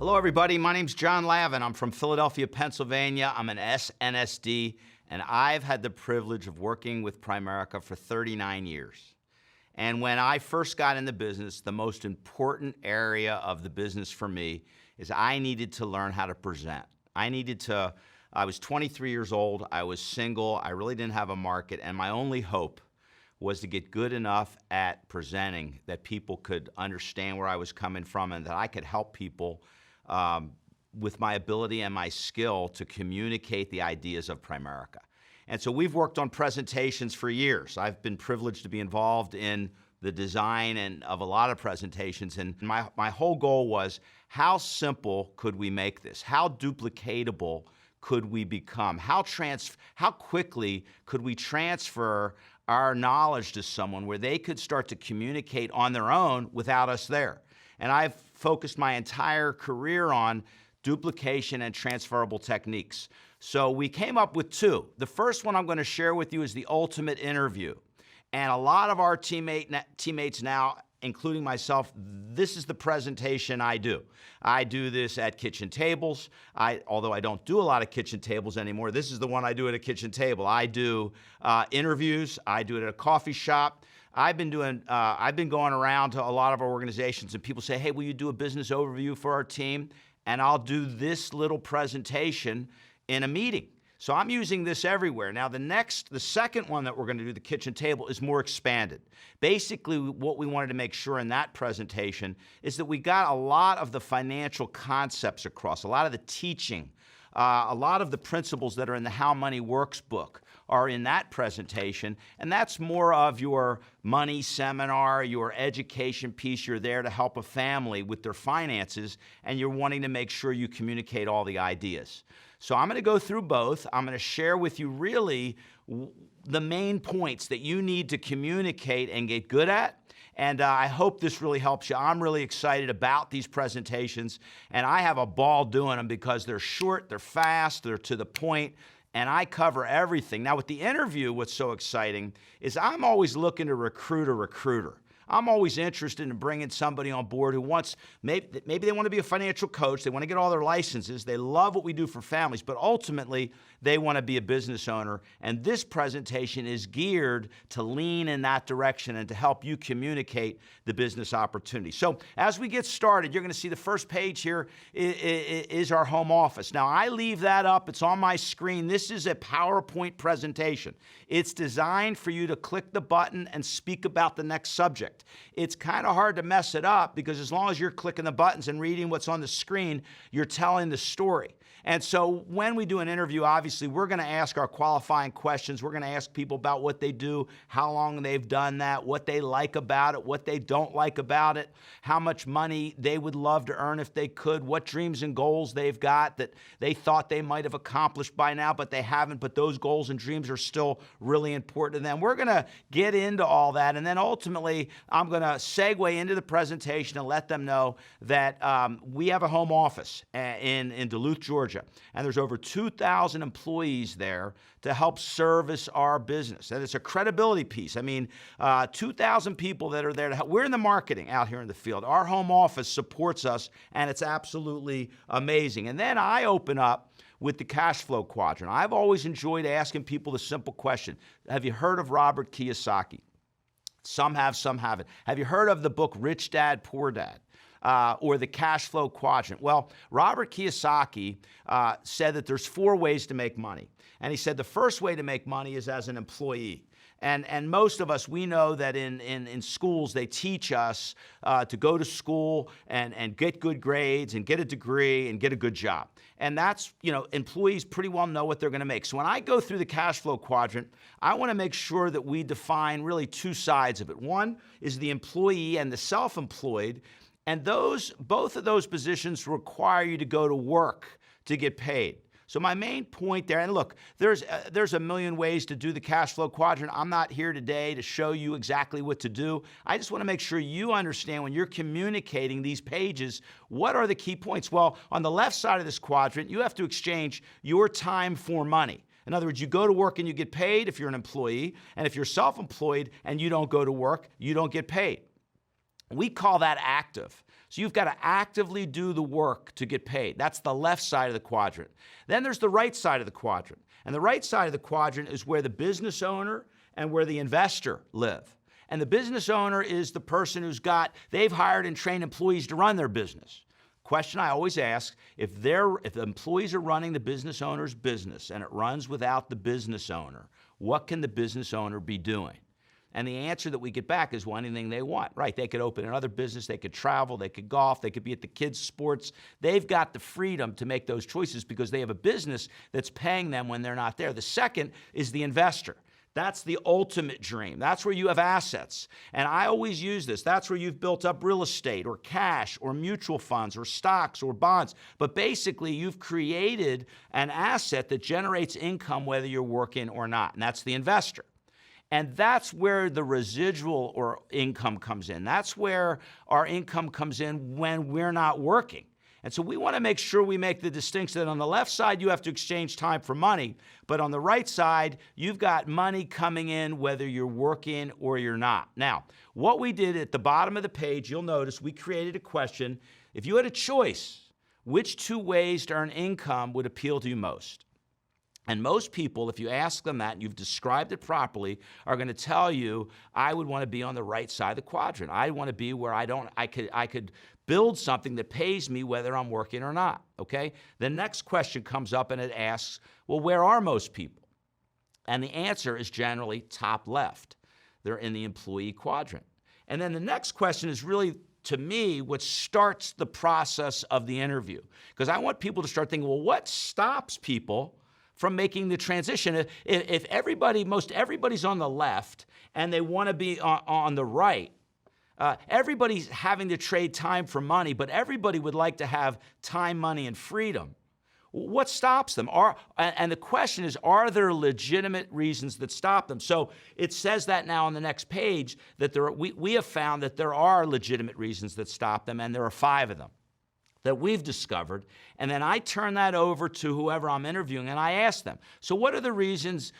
Hello, everybody. My name's John Lavin. I'm from Philadelphia, Pennsylvania. I'm an SNSD, and I've had the privilege of working with Primerica for 39 years. And when I first got in the business, the most important area of the business for me is I needed to learn how to present. I was 23 years old. I was single. I really didn't have a market, and my only hope was to get good enough at presenting that people could understand where I was coming from and that I could help people with my ability and my skill to communicate the ideas of Primerica. And so we've worked on presentations for years. I've been privileged to be involved in the design and of a lot of presentations, and my whole goal was, how simple could we make this? How duplicatable could we become? How quickly could we transfer our knowledge to someone where they could start to communicate on their own without us there? And I've focused my entire career on duplication and transferable techniques. So we came up with two. The first one I'm going to share with you is the ultimate interview. And a lot of our teammates now, including myself, this is the presentation I do. I do this at kitchen tables. Although I don't do a lot of kitchen tables anymore, this is the one I do at a kitchen table. I do interviews. I do it at a coffee shop. I've been going around to a lot of our organizations, and people say, hey, will you do a business overview for our team? And I'll do this little presentation in a meeting. So I'm using this everywhere. Now, the second one that we're going to do, the kitchen table, is more expanded. Basically, what we wanted to make sure in that presentation is that we got a lot of the financial concepts across, a lot of the teaching, a lot of the principles that are in the How Money Works book are in that presentation, and that's more of your money seminar, your education piece. You're there to help a family with their finances, and you're wanting to make sure you communicate all the ideas. So I'm going to go through both. I'm going to share with you really the main points that you need to communicate and get good at. And I hope this really helps you. I'm really excited about these presentations, and I have a ball doing them because they're short, they're fast, they're to the point, and I cover everything. Now, with the interview, what's so exciting is I'm always looking to recruit a recruiter. I'm always interested in bringing somebody on board who wants, maybe they want to be a financial coach, they want to get all their licenses, they love what we do for families, but ultimately they want to be a business owner. And this presentation is geared to lean in that direction and to help you communicate the business opportunity. So as we get started, you're going to see the first page here is our home office. Now, I leave that up. It's on my screen. This is a PowerPoint presentation. It's designed for you to click the button and speak about the next subject. It's kind of hard to mess it up because as long as you're clicking the buttons and reading what's on the screen, you're telling the story. And so when we do an interview, obviously, we're going to ask our qualifying questions. We're going to ask people about what they do, how long they've done that, what they like about it, what they don't like about it, how much money they would love to earn if they could, what dreams and goals they've got that they thought they might have accomplished by now, but they haven't, but those goals and dreams are still really important to them. We're going to get into all that, and then ultimately, I'm going to segue into the presentation and let them know that we have a home office in Duluth, Georgia. And there's over 2,000 employees there to help service our business. And it's a credibility piece. I mean, 2,000 people that are there to help. We're in the marketing out here in the field. Our home office supports us, and it's absolutely amazing. And then I open up with the cash flow quadrant. I've always enjoyed asking people the simple question. Have you heard of Robert Kiyosaki? Some have, some haven't. Have you heard of the book Rich Dad, Poor Dad? Or the cash flow quadrant? Well, Robert Kiyosaki said that there's 4 ways to make money. And he said the first way to make money is as an employee. And most of us, we know that in schools, they teach us to go to school and get good grades and get a degree and get a good job. And that's, employees pretty well know what they're going to make. So when I go through the cash flow quadrant, I want to make sure that we define really 2 sides of it. One is the employee and the self-employed. And both of those positions require you to go to work to get paid. So my main point there, and look, there's a million ways to do the cash flow quadrant. I'm not here today to show you exactly what to do. I just want to make sure you understand when you're communicating these pages, what are the key points? Well, on the left side of this quadrant, you have to exchange your time for money. In other words, you go to work and you get paid if you're an employee, and if you're self-employed and you don't go to work, you don't get paid. We call that active. So you've got to actively do the work to get paid. That's the left side of the quadrant. Then there's the right side of the quadrant. And the right side of the quadrant is where the business owner and where the investor live. And the business owner is the person they've hired and trained employees to run their business. Question I always ask, if the employees are running the business owner's business and it runs without the business owner, what can the business owner be doing? And the answer that we get back is, well, anything they want, right? They could open another business, they could travel, they could golf, they could be at the kids' sports. They've got the freedom to make those choices because they have a business that's paying them when they're not there. The second is the investor. That's the ultimate dream. That's where you have assets. And I always use this. That's where you've built up real estate or cash or mutual funds or stocks or bonds. But basically, you've created an asset that generates income whether you're working or not. And that's the investor. And that's where the residual or income comes in. That's where our income comes in when we're not working. And so we want to make sure we make the distinction that on the left side, you have to exchange time for money. But on the right side, you've got money coming in whether you're working or you're not. Now, what we did at the bottom of the page, you'll notice we created a question. If you had a choice, which two ways to earn income would appeal to you most? And most people, if you ask them that and you've described it properly, are going to tell you, I would want to be on the right side of the quadrant. I want to be where I could build something that pays me whether I'm working or not, okay? The next question comes up and it asks, well, where are most people? And the answer is generally top left. They're in the employee quadrant. And then the next question is really, to me, what starts the process of the interview. Because I want people to start thinking, well, what stops people from making the transition? If most everybody's on the left and they want to be on the right, everybody's having to trade time for money, but everybody would like to have time, money, and freedom. What stops them? And the question is, are there legitimate reasons that stop them? So it says that now on the next page that we have found that there are legitimate reasons that stop them, and there are 5 of them that we've discovered. And then I turn that over to whoever I'm interviewing and I ask them, so what are the reasons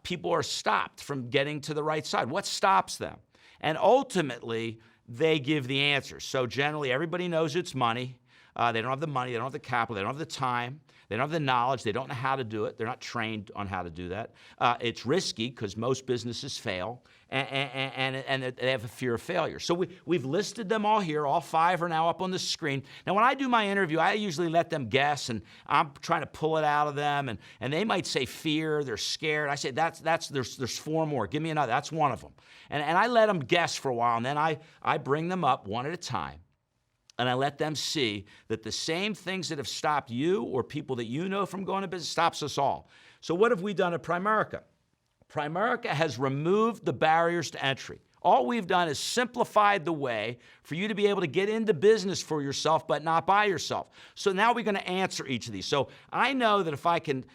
people are stopped from getting to the right side? What stops them? And ultimately, they give the answers. So generally, everybody knows it's money. They don't have the money, they don't have the capital, they don't have the time, they don't have the knowledge, they don't know how to do it, they're not trained on how to do that. It's risky because most businesses fail, and they have a fear of failure. So we've listed them all here. All 5 are now up on the screen. Now, when I do my interview, I usually let them guess, and I'm trying to pull it out of them, and they might say fear, they're scared. I say, there's 4 more. Give me another. That's one of them. And I let them guess for a while, and then I bring them up one at a time. And I let them see that the same things that have stopped you or people that you know from going to business stops us all. So what have we done at Primerica? Primerica has removed the barriers to entry. All we've done is simplified the way for you to be able to get into business for yourself, but not by yourself. So now we're going to answer each of these. So I know that if I can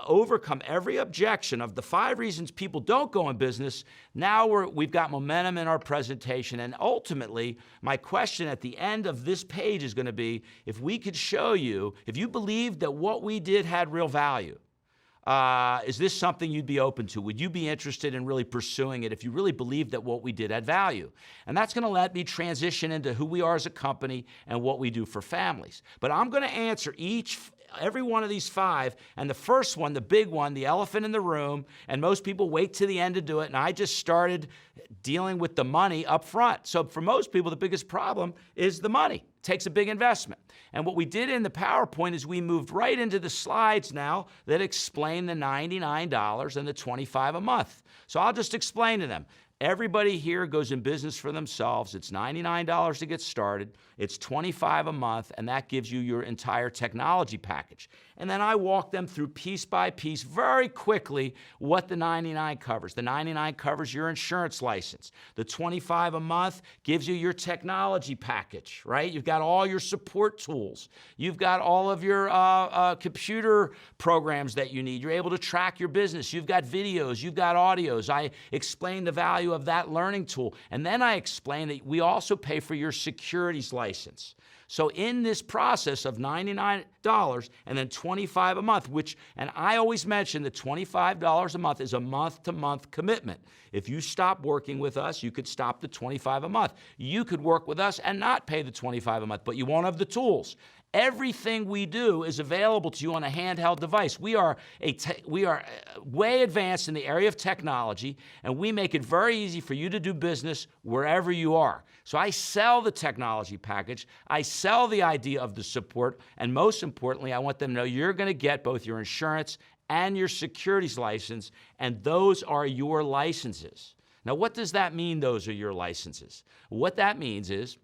overcome every objection of the 5 reasons people don't go in business, now we've got momentum in our presentation. And ultimately, my question at the end of this page is going to be, if we could show you, if you believed that what we did had real value, is this something you'd be open to? Would you be interested in really pursuing it if you really believed that what we did had value? And that's going to let me transition into who we are as a company and what we do for families. But I'm going to answer every one of these 5, and the first one, the big one, the elephant in the room, and most people wait to the end to do it, and I just started dealing with the money up front. So for most people, the biggest problem is the money. It takes a big investment. And what we did in the PowerPoint is we moved right into the slides now that explain the $99 and the $25 a month. So I'll just explain to them. Everybody here goes in business for themselves. It's $99 to get started. It's $25 a month, and that gives you your entire technology package. And then I walk them through piece by piece very quickly what the $99 covers. The $99 covers your insurance license. The $25 a month gives you your technology package, right? You've got all your support tools. You've got all of your computer programs that you need. You're able to track your business. You've got videos. You've got audios. I explain the value of that learning tool. And then I explain that we also pay for your securities license. So in this process of $99 and then $25 a month, and I always mention that $25 a month is a month-to-month commitment. If you stop working with us, you could stop the $25 a month. You could work with us and not pay the $25 a month, but you won't have the tools. Everything we do is available to you on a handheld device. We are way advanced in the area of technology, and we make it very easy for you to do business wherever you are. So I sell the technology package, I sell the idea of the support, and most importantly, I want them to know you're going to get both your insurance and your securities license, and those are your licenses. Now, what does that mean, those are your licenses? What that means is,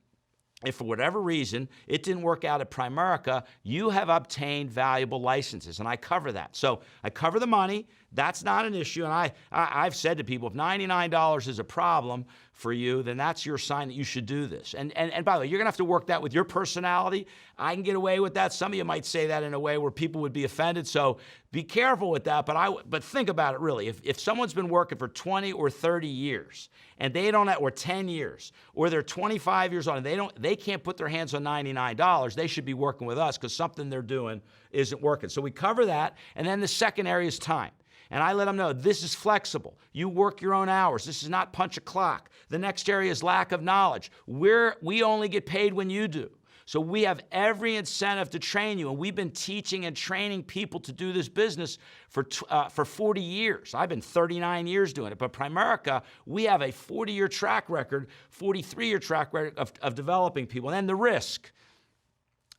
if for whatever reason it didn't work out at Primerica, you have obtained valuable licenses, and I cover that. So I cover the money. That's not an issue, and I've said to people, if $99 is a problem for you, then that's your sign that you should do this. And by the way, you're going to have to work that with your personality. I can get away with that. Some of you might say that in a way where people would be offended, so be careful with that. But think about it really. If someone's been working for 20 or 30 years, and they don't, or 10 years, or they're 25 years old, and they can't put their hands on $99, they should be working with us because something they're doing isn't working. So we cover that, and then the second area is time. And I let them know this is flexible. You work your own hours. This is not punch a clock. The next area is lack of knowledge. We only get paid when you do. So we have every incentive to train you, and we've been teaching and training people to do this business for 40 years. I've been 39 years doing it, but Primerica, we have a 40-year track record, 43-year track record of developing people. And then the risk.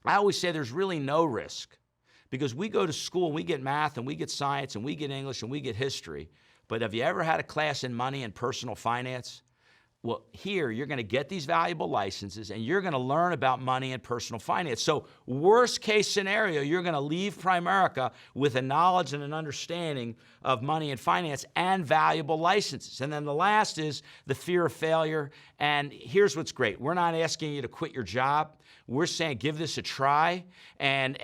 I always say there's really no risk, because we go to school, we get math, and we get science, and we get English, and we get history. But have you ever had a class in money and personal finance? Well, here, you're going to get these valuable licenses, and you're going to learn about money and personal finance. So worst case scenario, you're going to leave Primerica with a knowledge and an understanding of money and finance and valuable licenses. And then the last is the fear of failure. And here's what's great. We're not asking you to quit your job. We're saying give this a try, and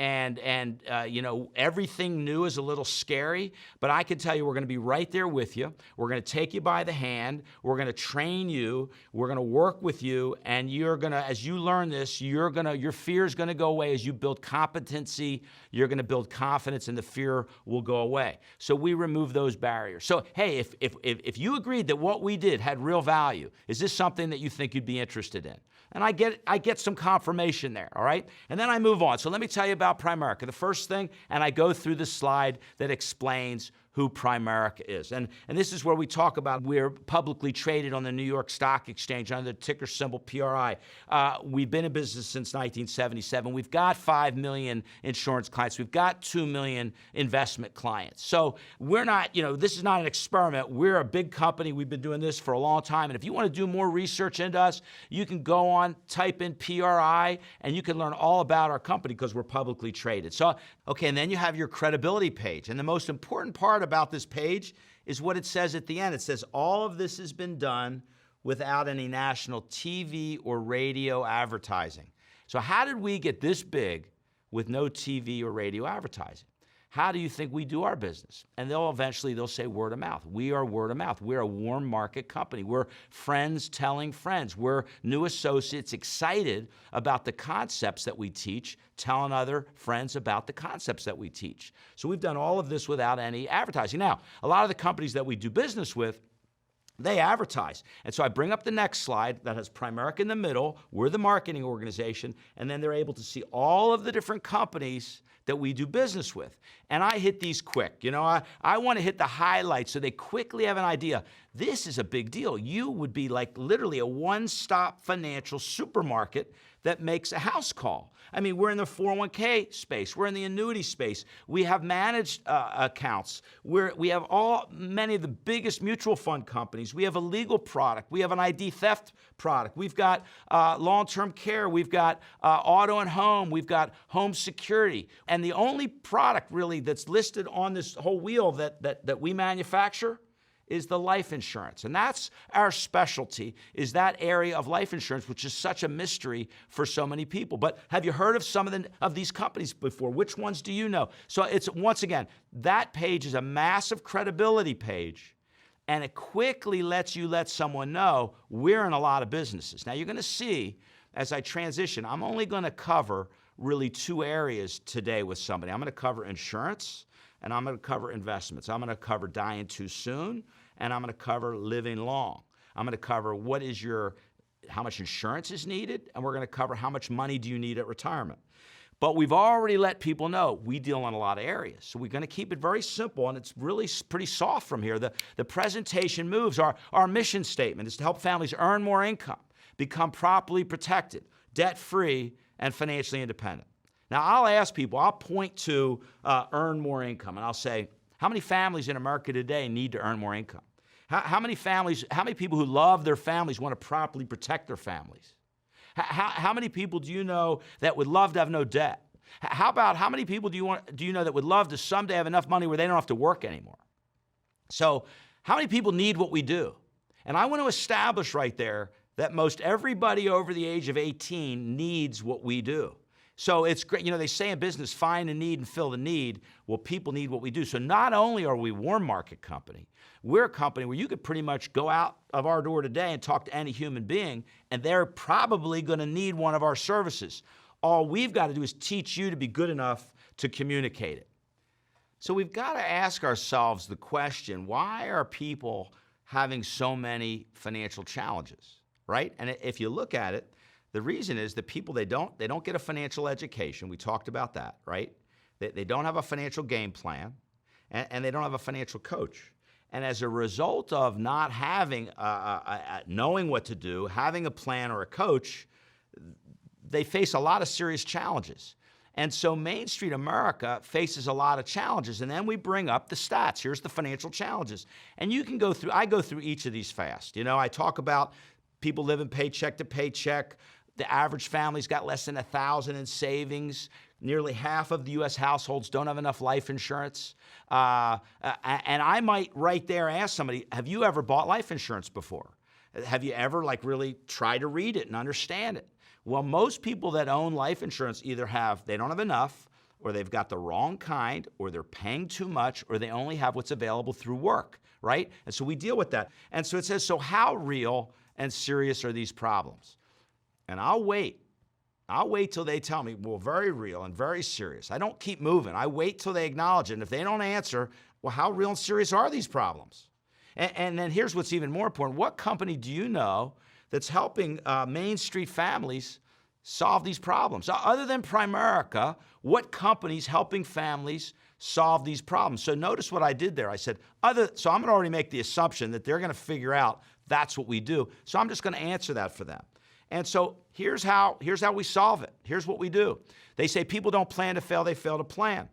everything new is a little scary, but I can tell you we're going to be right there with you. We're going to take you by the hand. We're going to train you. We're going to work with you, and you're going to, as you learn this, your fear is going to go away. As you build competency, you're going to build confidence, and the fear will go away. So we remove those barriers. So hey, if you agreed that what we did had real value, is this something that you think you'd be interested in? And I get some confirmation there, all right? And then I move on. So let me tell you about Primerica. The first thing, and I go through the slide that explains who Primerica is. And this is where we talk about we're publicly traded on the New York Stock Exchange under the ticker symbol PRI. We've been in business since 1977. We've got 5 million insurance clients. We've got 2 million investment clients. So we're not, this is not an experiment. We're a big company. We've been doing this for a long time. And if you want to do more research into us, you can go on, type in PRI, and you can learn all about our company because we're publicly traded. So, okay, and then you have your credibility page. And the most important part about this page is what it says at the end. It says all of this has been done without any national TV or radio advertising. So how did we get this big with no TV or radio advertising? How do you think we do our business? And they'll say word of mouth. We are word of mouth. We're a warm market company. We're friends telling friends. We're new associates excited about the concepts that we teach, telling other friends about the concepts that we teach. So we've done all of this without any advertising. Now, a lot of the companies that we do business with, they advertise. And so I bring up the next slide that has Primerica in the middle. We're the marketing organization. And then they're able to see all of the different companies that we do business with. And I hit these quick. I want to hit the highlights so they quickly have an idea. This is a big deal. You would be like literally a one-stop financial supermarket that makes a house call. I mean, we're in the 401k space. We're in the annuity space. We have managed accounts. We have many of the biggest mutual fund companies. We have a legal product. We have an ID theft product. We've got long-term care. We've got auto and home. We've got home security. And the only product really that's listed on this whole wheel that we manufacture is the life insurance. And that's our specialty, is that area of life insurance, which is such a mystery for so many people. But have you heard of some of these companies before? Which ones do you know? So it's, once again, that page is a massive credibility page. And it quickly lets you let someone know we're in a lot of businesses. Now, you're going to see as I transition, I'm only going to cover really two areas today with somebody. I'm going to cover insurance, and I'm going to cover investments. I'm going to cover dying too soon, and I'm going to cover living long. I'm going to cover how much insurance is needed, and we're going to cover how much money do you need at retirement. But we've already let people know we deal in a lot of areas. So we're going to keep it very simple, and it's really pretty soft from here. The presentation moves. Our mission statement is to help families earn more income, become properly protected, debt-free, and financially independent. Now, I'll ask people, I'll point to earn more income, and I'll say, how many families in America today need to earn more income? How many people who love their families want to properly protect their families? How many people do you know that would love to have no debt? How many people do you know that would love to someday have enough money where they don't have to work anymore? So how many people need what we do? And I want to establish right there that most everybody over the age of 18 needs what we do. So it's great. They say in business, find a need and fill the need. Well, people need what we do. So not only are we a warm market company, we're a company where you could pretty much go out of our door today and talk to any human being, and they're probably going to need one of our services. All we've got to do is teach you to be good enough to communicate it. So we've got to ask ourselves the question, why are people having so many financial challenges, right? And if you look at it, the reason is that people, they don't get a financial education. We talked about that, right? They don't have a financial game plan, and they don't have a financial coach. And as a result of not having, knowing what to do, having a plan or a coach, they face a lot of serious challenges. And so Main Street America faces a lot of challenges. And then we bring up the stats. Here's the financial challenges. And you can I go through each of these fast. I talk about people living paycheck to paycheck. The average family's got less than $1,000 in savings. Nearly half of the U.S. households don't have enough life insurance. And I might right there ask somebody, have you ever bought life insurance before? Have you ever really tried to read it and understand it? Well, most people that own life insurance either they don't have enough, or they've got the wrong kind, or they're paying too much, or they only have what's available through work, right? And so we deal with that. And so it says, so how real and serious are these problems? And I'll wait till they tell me, well, very real and very serious. I don't keep moving. I wait till they acknowledge it. And if they don't answer, well, how real and serious are these problems? And then here's what's even more important. What company do you know that's helping Main Street families solve these problems? Other than Primerica, what company's helping families solve these problems? So notice what I did there. I said, so I'm going to already make the assumption that they're going to figure out that's what we do. So I'm just going to answer that for them. And so here's how we solve it. Here's what we do. They say people don't plan to fail, they fail to plan.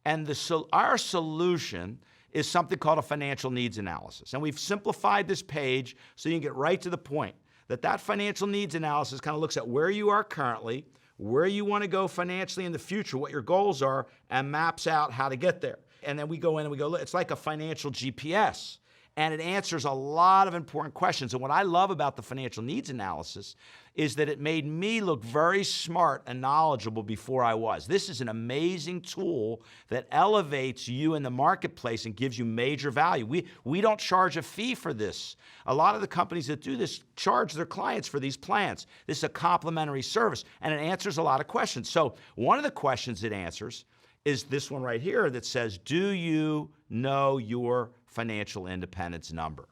And our solution is something called a financial needs analysis. And we've simplified this page so you can get right to the point. That financial needs analysis kind of looks at where you are currently, where you want to go financially in the future, what your goals are, and maps out how to get there. And then we go in and we go, it's like a financial GPS. And it answers a lot of important questions. And what I love about the financial needs analysis is that it made me look very smart and knowledgeable before I was. This is an amazing tool that elevates you in the marketplace and gives you major value. We don't charge a fee for this. A lot of the companies that do this charge their clients for these plans. This is a complimentary service, and it answers a lot of questions. So one of the questions it answers is this one right here that says, do you know your financial independence number?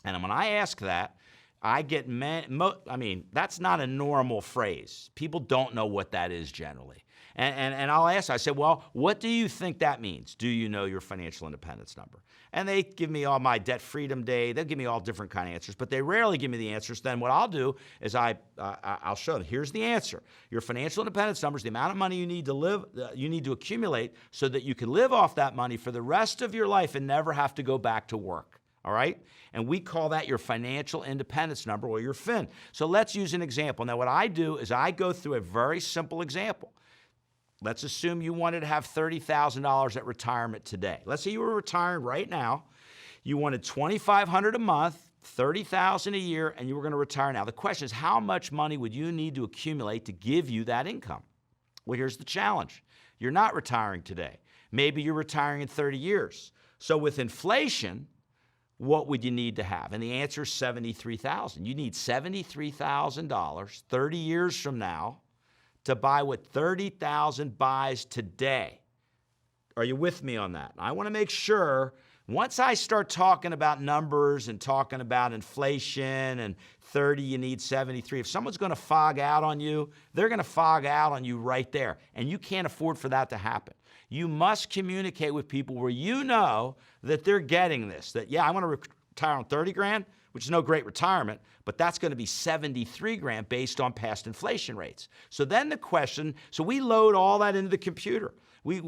And when I ask that, I get, that's not a normal phrase. People don't know what that is generally. And I'll ask, I say, well, what do you think that means? Do you know your financial independence number? And they give me all my debt freedom day. They'll give me all different kind of answers, but they rarely give me the answers. Then what I'll do is I'll show them, here's the answer. Your financial independence number is the amount of money you need to live, you need to accumulate so that you can live off that money for the rest of your life and never have to go back to work. All right? And we call that your financial independence number, or your FIN. So let's use an example. Now, what I do is I go through a very simple example. Let's assume you wanted to have $30,000 at retirement today. Let's say you were retiring right now. You wanted $2,500 a month, $30,000 a year, and you were going to retire now. The question is, how much money would you need to accumulate to give you that income? Well, here's the challenge. You're not retiring today. Maybe you're retiring in 30 years. So with inflation, what would you need to have? And the answer is $73,000. You need $73,000 30 years from now to buy what 30,000 buys today. Are you with me on that? I want to make sure once I start talking about numbers and talking about inflation and 30, you need 73. If someone's going to fog out on you, they're going to fog out on you right there. And you can't afford for that to happen. You must communicate with people where you know that they're getting this, that, yeah, I want to retire on 30 grand, which is no great retirement, but that's going to be 73 grand based on past inflation rates. So then the question, so we load all that into the computer. We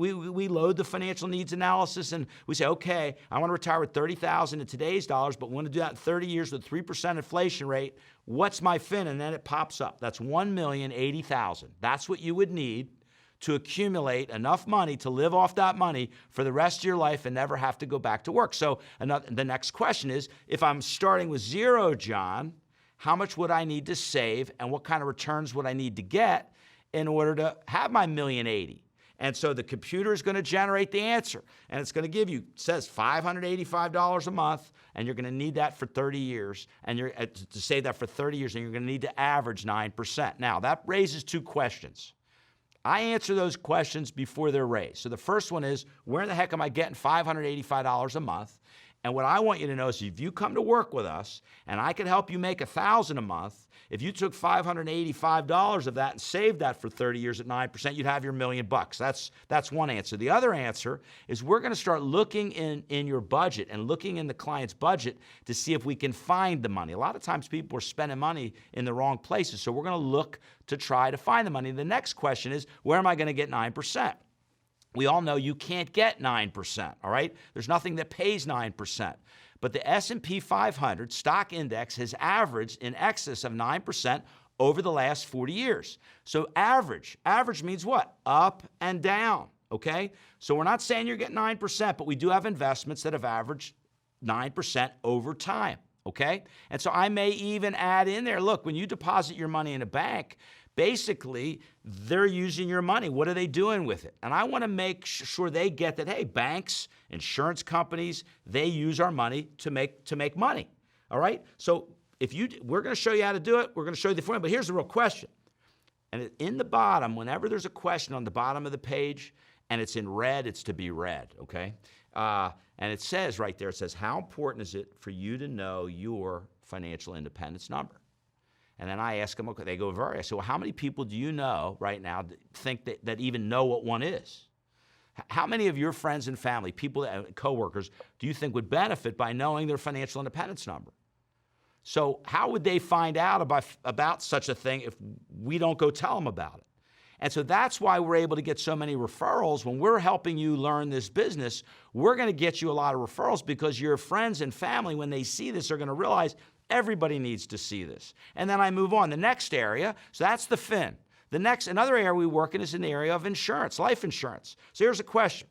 load the financial needs analysis and we say, okay, I want to retire with 30,000 in today's dollars, but we want to do that in 30 years with 3% inflation rate. What's my fin? And then it pops up. That's $1,080,000. That's what you would need to accumulate enough money to live off that money for the rest of your life and never have to go back to work. So the next question is, if I'm starting with zero, John, how much would I need to save and what kind of returns would I need to get in order to have my $1,080,000? And so the computer is going to generate the answer. And it's going to give you, it says $585 a month, and you're going to need that for 30 years. And you're to save that for 30 years, and you're going to need to average 9%. Now, that raises two questions. I answer those questions before they're raised. So the first one is, where the heck am I getting $585 a month? And what I want you to know is if you come to work with us and I can help you make $1,000 a month, if you took $585 of that and saved that for 30 years at 9%, you'd have your $1,000,000. That's one answer. The other answer is we're going to start looking in your budget and looking in the client's budget to see if we can find the money. A lot of times people are spending money in the wrong places, so we're going to look to try to find the money. The next question is, where am I going to get 9%? We all know you can't get 9%, all right? There's nothing that pays 9%. But the S&P 500 stock index has averaged in excess of 9% over the last 40 years. So average means what? Up and down, okay? So we're not saying you're getting 9%, but we do have investments that have averaged 9% over time, okay? And so I may even add in there, look, when you deposit your money in a bank, basically, they're using your money. What are they doing with it? And I want to make sure they get that, hey, banks, insurance companies, they use our money to make money, all right? So we're going to show you how to do it. We're going to show you the formula, but here's the real question. And in the bottom, whenever there's a question on the bottom of the page, and it's in red, it's to be read, okay? And it says right there, it says, how important is it for you to know your financial independence number? And then I ask them, okay, they go, I say, well, how many people do you know right now that think that even know what one is? How many of your friends and family, people, coworkers, do you think would benefit by knowing their financial independence number? So how would they find out about such a thing if we don't go tell them about it? And so that's why we're able to get so many referrals. When we're helping you learn this business, we're going to get you a lot of referrals because your friends and family, when they see this, are going to realize everybody needs to see this. And then I move on. The next area, so that's the fin. Another area we work in is in the area of insurance, life insurance. So here's a question.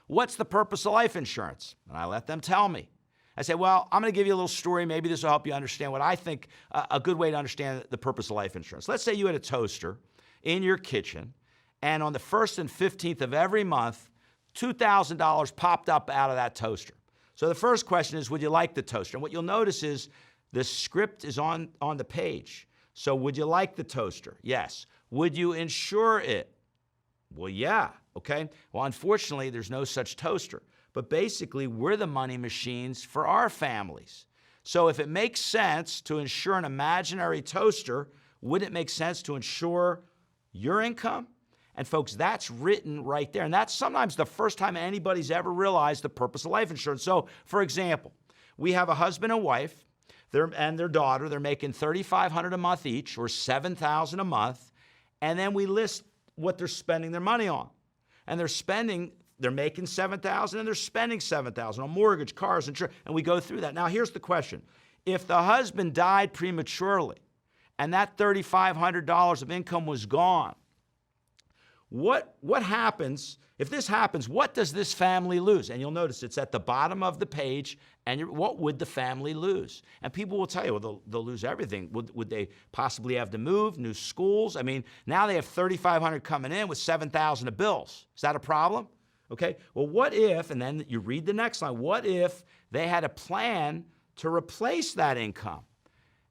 What's the purpose of life insurance? And I let them tell me. I say, well, I'm going to give you a little story. Maybe this will help you understand what I think a good way to understand the purpose of life insurance. Let's say you had a toaster in your kitchen, and on the 1st and 15th of every month, $2,000 popped up out of that toaster. So the first question is, would you like the toaster? And what you'll notice is the script is on the page. So would you like the toaster? Yes. Would you insure it? Well, yeah. Okay. Well, unfortunately, there's no such toaster. But basically, we're the money machines for our families. So if it makes sense to insure an imaginary toaster, wouldn't it make sense to insure your income? And folks, that's written right there. And that's sometimes the first time anybody's ever realized the purpose of life insurance. So, for example, we have a husband and wife and their daughter. They're making $3,500 a month each, or $7,000 a month. And then we list what they're spending their money on. And they're making $7,000 and they're spending $7,000 on mortgage, cars, insurance. And we go through that. Now, here's the question. If the husband died prematurely and that $3,500 of income was gone, what happens, if this happens, what does this family lose? And you'll notice it's at the bottom of the page, and what would the family lose? And people will tell you, well, they'll lose everything. Would they possibly have to move, new schools? I mean, now they have $3,500 coming in with $7,000 of bills. Is that a problem? Okay, well, what if, and then you read the next line, what if they had a plan to replace that income?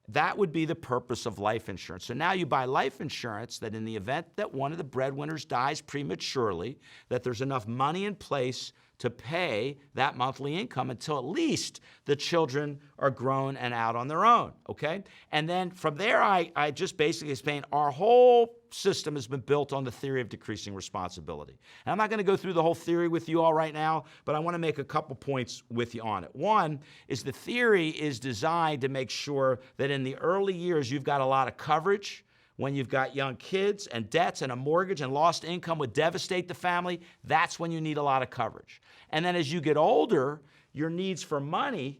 That would be the purpose of life insurance. So now you buy life insurance that in the event that one of the breadwinners dies prematurely, that there's enough money in place to pay that monthly income until at least the children are grown and out on their own, okay? And then from there, I just basically explain our whole system has been built on the theory of decreasing responsibility. And I'm not going to go through the whole theory with you all right now, but I want to make a couple points with you on it. One is the theory is designed to make sure that in the early years, you've got a lot of coverage. When you've got young kids and debts and a mortgage and lost income would devastate the family, that's when you need a lot of coverage. And then as you get older, your needs for money,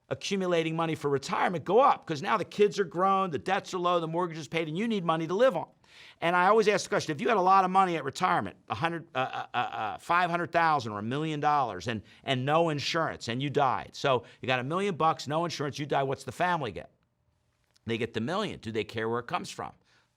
accumulating money for retirement, go up because now the kids are grown, the debts are low, the mortgage is paid, and you need money to live on. And I always ask the question, if you had a lot of money at retirement, $500,000 or $1 million and no insurance, and you died. So you got $1 million, no insurance, you die, what's the family get? They get the $1 million. Do they care where it comes from?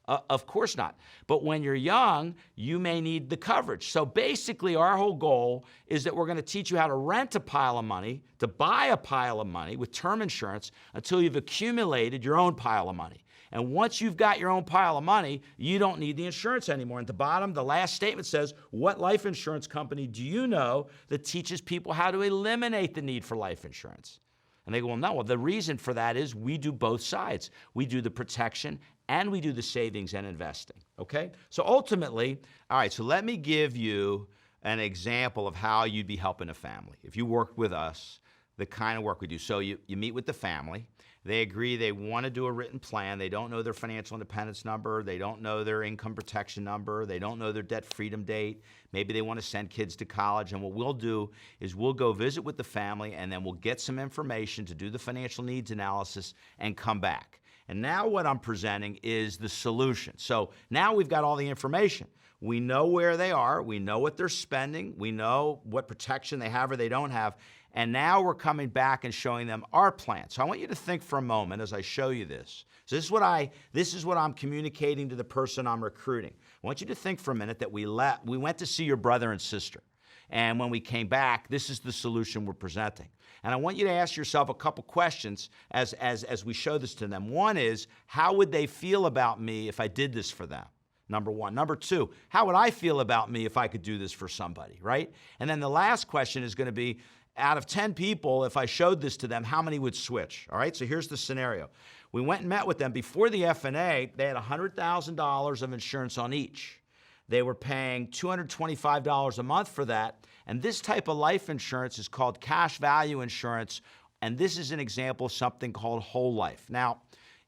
Of course not. But when you're young, you may need the coverage. So basically, our whole goal is that we're going to teach you how to rent a pile of money, to buy a pile of money with term insurance until you've accumulated your own pile of money. And once you've got your own pile of money, you don't need the insurance anymore. At the bottom, the last statement says, what life insurance company do you know that teaches people how to eliminate the need for life insurance? And they go, well, no. Well, the reason for that is we do both sides. We do the protection and we do the savings and investing, okay? So ultimately, all right, so let me give you an example of how you'd be helping a family. If you worked with us, the kind of work we do. So you meet with the family. They agree they want to do a written plan. They don't know their financial independence number. They don't know their income protection number. They don't know their debt freedom date. Maybe they want to send kids to college. And what we'll do is we'll go visit with the family, and then we'll get some information to do the financial needs analysis and come back. And now what I'm presenting is the solution. So now we've got all the information. We know where they are. We know what they're spending. We know what protection they have or they don't have. And now we're coming back and showing them our plan. So I want you to think for a moment as I show you this. So this is what I'm communicating to the person I'm recruiting. I want you to think for a minute that we went to see your brother and sister. And when we came back, this is the solution we're presenting. And I want you to ask yourself a couple questions as we show this to them. One is, how would they feel about me if I did this for them? Number one. Number two, how would I feel about me if I could do this for somebody, right? And then the last question is going to be, out of 10 people, if I showed this to them, how many would switch? All right, so here's the scenario. We went and met with them. Before the F&A, they had $100,000 of insurance on each. They were paying $225 a month for that. And this type of life insurance is called cash value insurance. And this is an example of something called whole life. Now,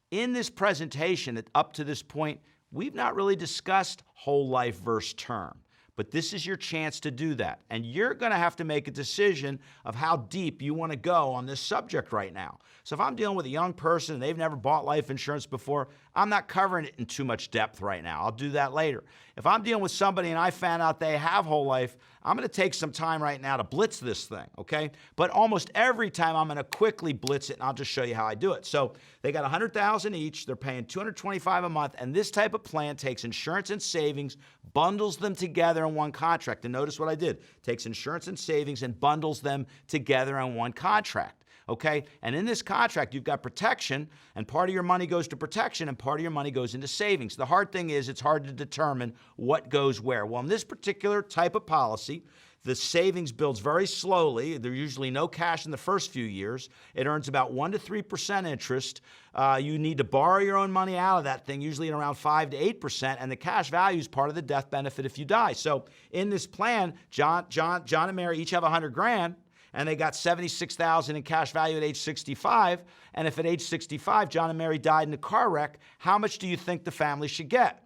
in this presentation, up to this point, we've not really discussed whole life versus term. But this is your chance to do that. And you're going to have to make a decision of how deep you want to go on this subject right now. So if I'm dealing with a young person and they've never bought life insurance before, I'm not covering it in too much depth right now. I'll do that later. If I'm dealing with somebody and I found out they have whole life, I'm going to take some time right now to blitz this thing, okay? But almost every time I'm going to quickly blitz it, and I'll just show you how I do it. So they got $100,000 each. They're paying $225 a month, and this type of plan takes insurance and savings, bundles them together in one contract. And notice what I did. Takes insurance and savings and bundles them together in one contract. Okay, and in this contract, you've got protection, and part of your money goes to protection, and part of your money goes into savings. The hard thing is it's hard to determine what goes where. Well, in this particular type of policy, the savings builds very slowly. There's usually no cash in the first few years. It earns about 1% to 3% interest. You need to borrow your own money out of that thing, usually at around 5% to 8%, and the cash value is part of the death benefit if you die. So in this plan, John and Mary each have $100,000. And they got $76,000 in cash value at age 65. And if at age 65, John and Mary died in a car wreck, how much do you think the family should get?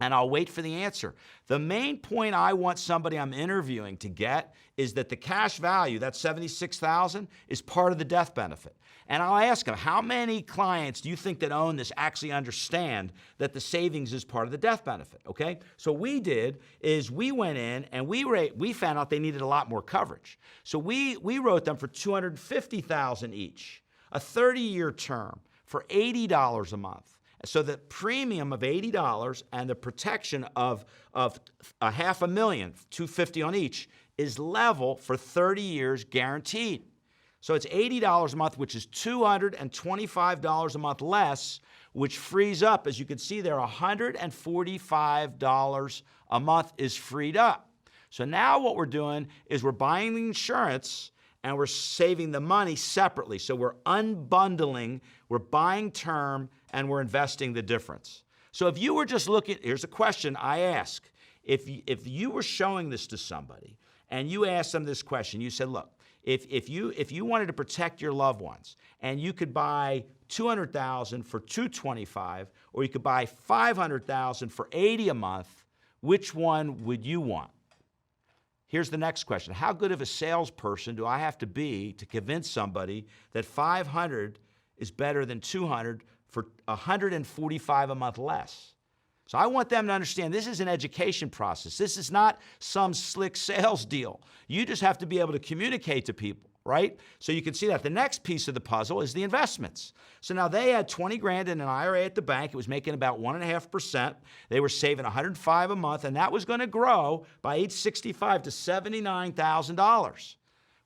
And I'll wait for the answer. The main point I want somebody I'm interviewing to get is that the cash value, that $76,000, is part of the death benefit. And I'll ask them, how many clients do you think that own this actually understand that the savings is part of the death benefit, okay? So what we did is we went in and we found out they needed a lot more coverage. So we wrote them for $250,000 each, a 30-year term for $80 a month. So the premium of $80 and the protection of $500,000, $250 on each, is level for 30 years guaranteed. So it's $80 a month, which is $225 a month less, which frees up, as you can see there, $145 a month is freed up. So now what we're doing is we're buying the insurance and we're saving the money separately. So we're unbundling, we're buying term, and we're investing the difference. So if you were just looking, here's a question I ask. If you were showing this to somebody and you asked them this question, you said, look, if you wanted to protect your loved ones and you could buy $200,000 for $225,000, or you could buy $500,000 for $80 a month, which one would you want? Here's the next question. How good of a salesperson do I have to be to convince somebody that $500 is better than $200 for $145 a month less? So I want them to understand this is an education process. This is not some slick sales deal. You just have to be able to communicate to people, right? So you can see that. The next piece of the puzzle is the investments. So now they had 20 grand in an IRA at the bank. It was making about 1.5%. They were saving $105 a month, and that was going to grow by age 65 to $79,000.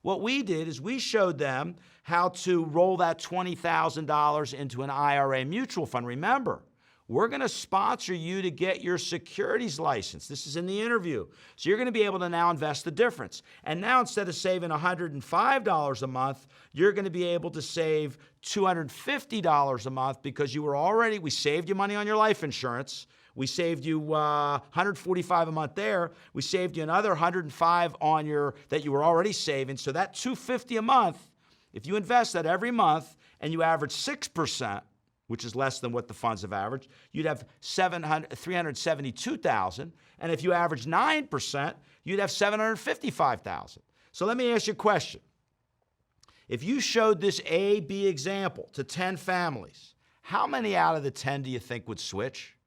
What we did is we showed them how to roll that $20,000 into an IRA mutual fund. Remember, we're going to sponsor you to get your securities license. This is in the interview. So you're going to be able to now invest the difference. And now instead of saving $105 a month, you're going to be able to save $250 a month because we saved you money on your life insurance. We saved you $145 a month there. We saved you another $105 on that you were already saving. So that $250 a month, if you invest that every month and you average 6%, which is less than what the funds have averaged, you'd have $372,000. And if you average 9%, you'd have $755,000. So let me ask you a question. If you showed this A-B example to 10 families, how many out of the 10 do you think would switch?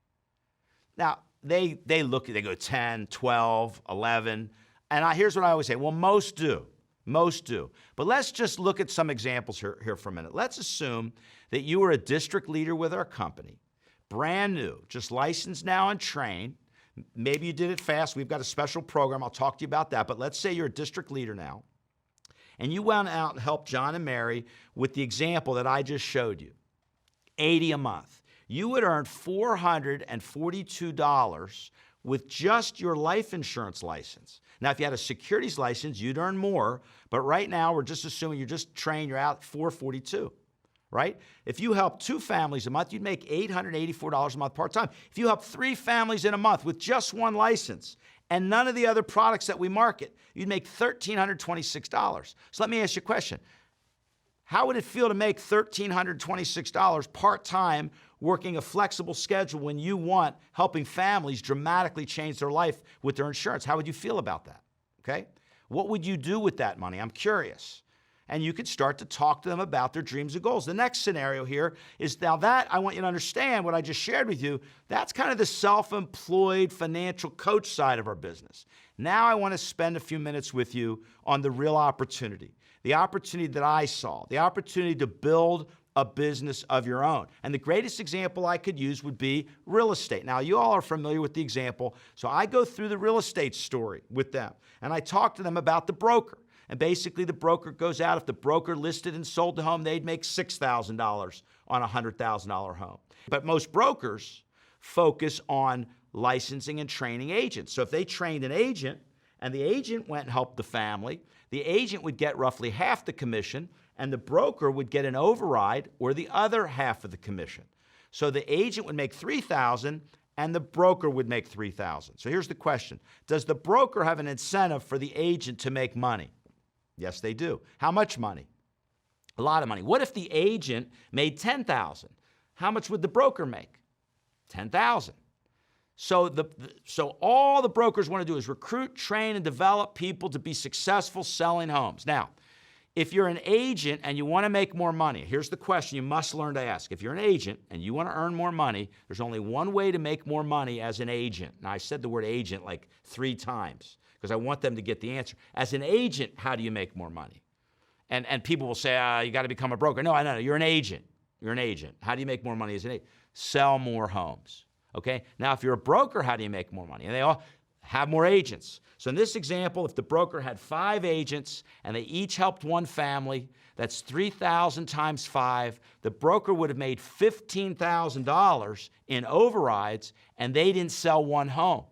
Now, they go 10, 12, 11, and here's what I always say. Well, most do. Most do. But let's just look at some examples here for a minute. Let's assume that you were a district leader with our company, brand new, just licensed now and trained. Maybe you did it fast. We've got a special program. I'll talk to you about that. But let's say you're a district leader now, and you went out and helped John and Mary with the example that I just showed you, $80 a month. You would earn $442 with just your life insurance license. Now, if you had a securities license, you'd earn more, but right now we're just assuming you're just trained, you're out $442, right? If you help 2 families a month, you'd make $884 a month part-time. If you help 3 families in a month with just 1 license and none of the other products that we market, you'd make $1,326. So let me ask you a question. How would it feel to make $1,326 part-time working a flexible schedule when you want helping families dramatically change their life with their insurance? How would you feel about that? Okay? What would you do with that money? I'm curious. And you could start to talk to them about their dreams and goals. The next scenario here is now that I want you to understand what I just shared with you, that's kind of the self-employed financial coach side of our business. Now I want to spend a few minutes with you on the real opportunity, the opportunity that I saw, the opportunity to build a business of your own. And the greatest example I could use would be real estate. Now, you all are familiar with the example, so I go through the real estate story with them, and I talk to them about the broker. And basically, the broker goes out. If the broker listed and sold the home, they'd make $6,000 on a $100,000 home. But most brokers focus on licensing and training agents. So if they trained an agent, and the agent went and helped the family, the agent would get roughly half the commission, and the broker would get an override or the other half of the commission. So the agent would make $3,000 and the broker would make $3,000. So here's the question. Does the broker have an incentive for the agent to make money? Yes, they do. How much money? A lot of money. What if the agent made $10,000? How much would the broker make? $10,000. So all the brokers want to do is recruit, train, and develop people to be successful selling homes. Now, if you're an agent and you want to make more money, here's the question you must learn to ask. If you're an agent and you want to earn more money, there's only one way to make more money as an agent. Now, I said the word agent like 3 times because I want them to get the answer. As an agent, how do you make more money? And people will say, you got to become a broker. No, you're an agent. You're an agent. How do you make more money as an agent? sell more homes. Okay? Now, if you're a broker, how do you make more money? And they all have more agents. So in this example, if the broker had 5 agents and they each helped one family, that's 3,000 times 5. The broker would have made $15,000 in overrides, and they didn't sell one home.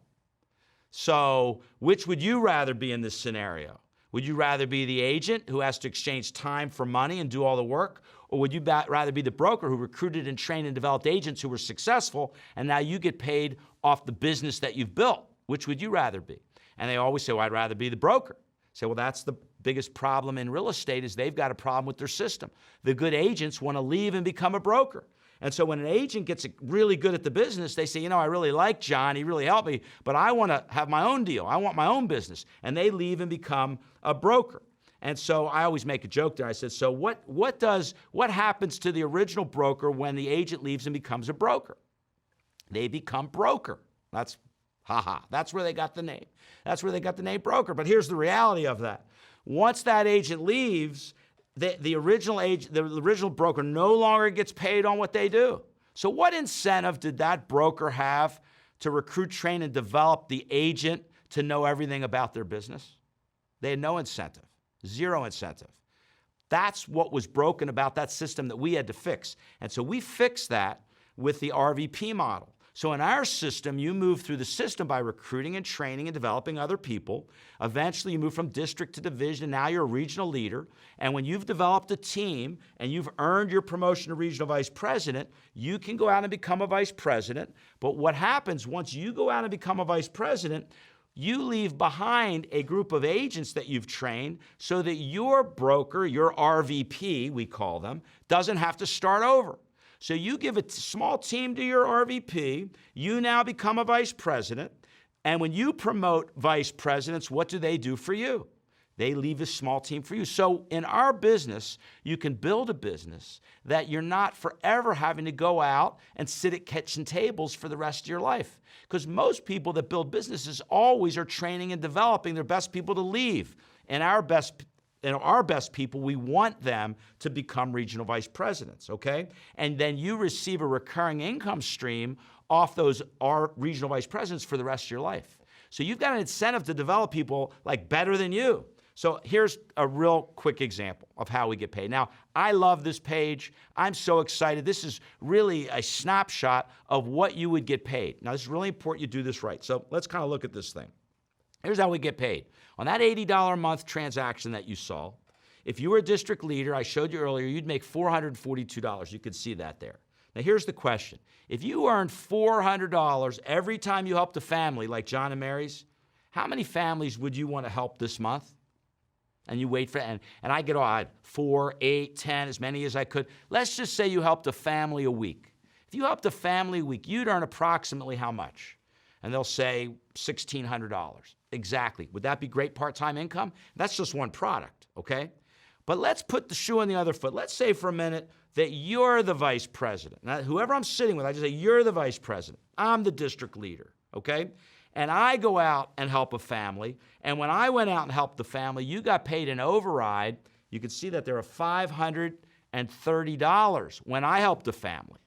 So which would you rather be in this scenario? Would you rather be the agent who has to exchange time for money and do all the work? Or would you rather be the broker who recruited and trained and developed agents who were successful, and now you get paid off the business that you've built? Which would you rather be? And they always say, well, I'd rather be the broker. Say, well, that's the biggest problem in real estate is they've got a problem with their system. The good agents want to leave and become a broker. And so when an agent gets really good at the business, they say, you know, I really like John, he really helped me, but I want to have my own deal. I want my own business. And they leave and become a broker. And so I always make a joke there. I said, so what happens to the original broker when the agent leaves and becomes a broker? They become broker. That's where they got the name. That's where they got the name broker. But here's the reality of that. Once that agent leaves, the original broker no longer gets paid on what they do. So what incentive did that broker have to recruit, train, and develop the agent to know everything about their business? They had no incentive, zero incentive. That's what was broken about that system that we had to fix. And so we fixed that with the RVP model. So in our system, you move through the system by recruiting and training and developing other people. Eventually, you move from district to division, and now you're a regional leader. And when you've developed a team and you've earned your promotion to regional vice president, you can go out and become a vice president. But what happens once you go out and become a vice president, you leave behind a group of agents that you've trained so that your broker, your RVP, we call them, doesn't have to start over. So you give a small team to your RVP, you now become a vice president, and when you promote vice presidents, what do they do for you? They leave a small team for you. So in our business, you can build a business that you're not forever having to go out and sit at kitchen tables for the rest of your life. Because most people that build businesses always are training and developing their best people to leave. And our best people, we want them to become regional vice presidents, okay? And then you receive a recurring income stream off those regional vice presidents for the rest of your life. So you've got an incentive to develop people like better than you. So here's a real quick example of how we get paid. Now, I love this page. I'm so excited. This is really a snapshot of what you would get paid. Now, this is really important you do this right. So let's kind of look at this thing. Here's how we get paid. On that $80 a month transaction that you saw, if you were a district leader, I showed you earlier, you'd make $442. You could see that there. Now, here's the question. If you earned $400 every time you helped a family like John and Mary's, how many families would you want to help this month? And you wait for it, and I get all 4, 8, 10, as many as I could. Let's just say you helped a family a week. If you helped a family a week, you'd earn approximately how much? And they'll say $1,600. Exactly. Would that be great part-time income? That's just one product, okay? But let's put the shoe on the other foot. Let's say for a minute that you're the vice president. Now, whoever I'm sitting with, I just say, you're the vice president. I'm the district leader, okay? And I go out and help a family. And when I went out and helped the family, you got paid an override. You can see that there are $530 when I helped a family.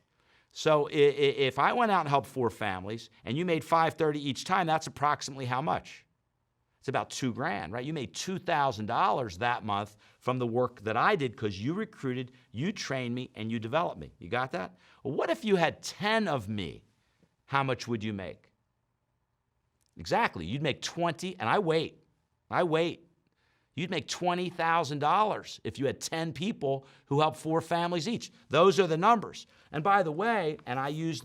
So if I went out and helped 4 families and you made $530 each time, that's approximately how much? It's about $2,000, right? You made $2,000 that month from the work that I did because you recruited, you trained me, and you developed me. You got that? Well, what if you had 10 of me? How much would you make? Exactly. You'd make 20, and I wait. You'd make $20,000 if you had 10 people who helped 4 families each. Those are the numbers. And by the way, and I use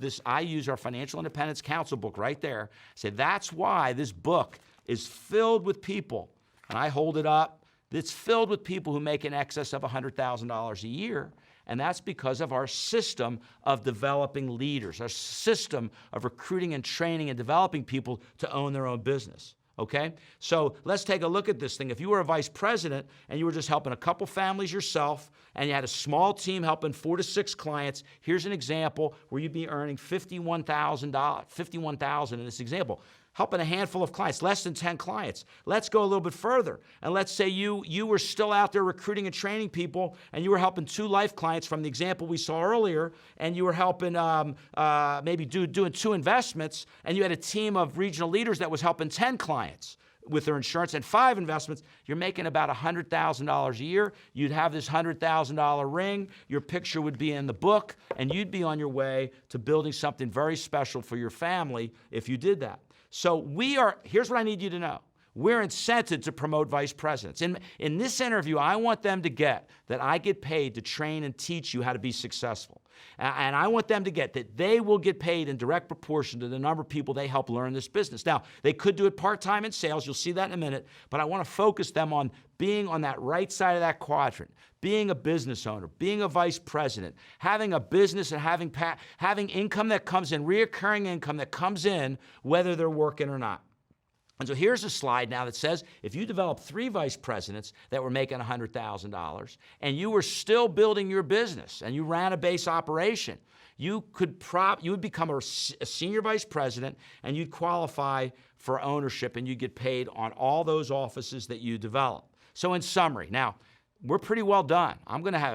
our Financial Independence Council book right there. I say that's why this book is filled with people, and I hold it up. It's filled with people who make in excess of $100,000 a year. And that's because of our system of developing leaders, our system of recruiting and training and developing people to own their own business, okay? So let's take a look at this thing. If you were a vice president and you were just helping a couple families yourself and you had a small team helping 4 to 6 clients, here's an example where you'd be earning $51,000 in this example. helping a handful of clients, less than 10 clients. Let's go a little bit further. And let's say you were still out there recruiting and training people, and you were helping 2 life clients from the example we saw earlier, and you were helping maybe doing 2 investments, and you had a team of regional leaders that was helping 10 clients with their insurance and 5 investments. You're making about $100,000 a year. You'd have this $100,000 ring. Your picture would be in the book, and you'd be on your way to building something very special for your family if you did that. So here's what I need you to know. We're incented to promote vice presidents. In this interview, I want them to get that I get paid to train and teach you how to be successful. And I want them to get that they will get paid in direct proportion to the number of people they help learn this business. Now, they could do it part-time in sales. You'll see that in a minute. But I want to focus them on being on that right side of that quadrant, being a business owner, being a vice president, having a business and having income that comes in, reoccurring income that comes in whether they're working or not. And so here's a slide now that says if you develop 3 vice presidents that were making $100,000 and you were still building your business and you ran a base operation, you would become a senior vice president and you'd qualify for ownership and you'd get paid on all those offices that you develop. So in summary, now we're pretty well done.